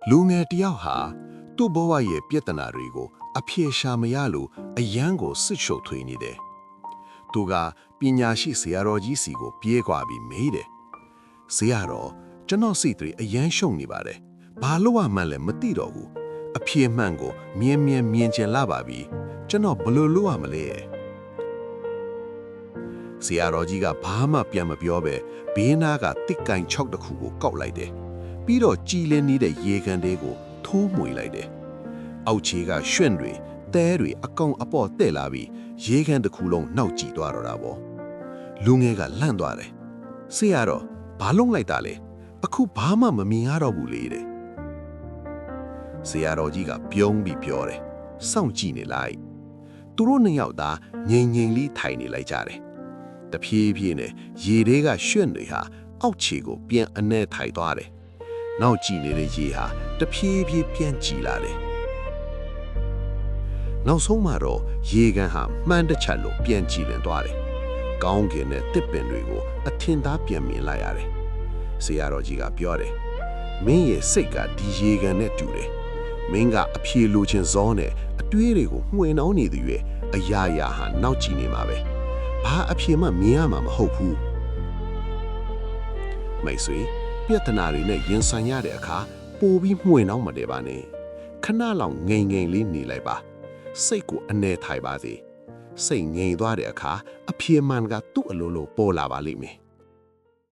လူငယ်တယောက်ဟာသူ့ဘဝရဲ့ပြဿနာတွေကိုအဖြေရှာမရလို့အယမ်းကိုစစ်ရှုပ်ထွေးနေတယ်။သူကပညာရှိဆရာတော်ကြီးစီကိုပြေးကွာပြီးမေးတယ်။ဆရာတော်ကျွန်တော်စိတ်တွေအယမ်းရှုံနေပါတယ်။ဘာလို့မှလည်းမသိတော့ဘူး။အဖြေမှန်ကိုမြင်ချင်လာပါပြီ။ကျွန်တော်ဘယ်လိုလုပ်ရမလဲ။ဆရာတော်ကြီးကဘာမှပြန်မပြောပဲဘေးနားကတစ်ကန်ချောက်တစ်ခုကိုကောက်လိုက်တယ်။ပြီးတော့ကြည်လင်းနေတဲ့ရေကန်တွေကိုထိုးမွေလိုက်တယ်။အောက်ခြေကရွှင့်တွေတဲတွေအကောင်အပေါ်တဲ့လာပြီးရေကန်တစ်ခုလုံးနှောက်ကြည့်သွားတော့တာပေါ့။လူငယ်ကလန့်သွားတယ်။ဆရာတော်ဘာလုံးလိုက်တာလဲ။အခုဘာမှမမြင်ရတော့ဘူးလေတဲ့။ဆရာတော်ကြီးကပြုံးပြီးပြောတယ်။စောင့်ကြည့်နေလိုက်။သူတို့နှစ်ယောက်သားငြိမ်လေးထိုင်နေလိုက်ကြတယ်။တဖြည်းဖြည်းနဲ့ရေတွေကရွှင့်တွေဟာအောက်ခြေကိုပြန်အနဲ့ထိုင်သွားတယ်။နောက်ကြည့်နေတဲ့ရေဟာတဖြည်းဖြည်းပြန်ကြည်လာတယ်။နောက်ဆုံးမှာတော့ရေကန်ဟာမှန်းတစ်ချက်လို့ပြန်ကြည်လင်သွားတယ်။ကောင်းကင်နဲ့တစ်ပင်တွေကိုအထင်သားပြန်မြင်လိုက်ရတယ်။ဆရာတော်ကြီးကပြောတယ်။မင်းရဲ့စိတ်ကဒီရေကန်နဲ့တူတယ်။မင်းကအဖြေလိုချင်စောနဲ့အတွေးတွေကိုမှွေနှောင်းနေသူရဲ့အရာရာဟာနောက်ကြည့်နေမှာပဲ။ဘာအဖြေမှမြင်ရမှာမဟုတ်ဘူး။မိတ်ဆွေပြဿနာတွေနဲ့ရင်ဆိုင်ရတဲ့အခါပိုပြီးမှွေနှောင်းမတယ်ပါနဲ့ခဏလောက်ငိမ်လေးနေလိုက်ပါစိတ်ကိုအနေထိုင်ပါစေစိတ်ငြိမ်သွားတဲ့အခါအဖြေမှန်ကသူ့အလိုလိုပေါ်လာပါလိမ့်မယ်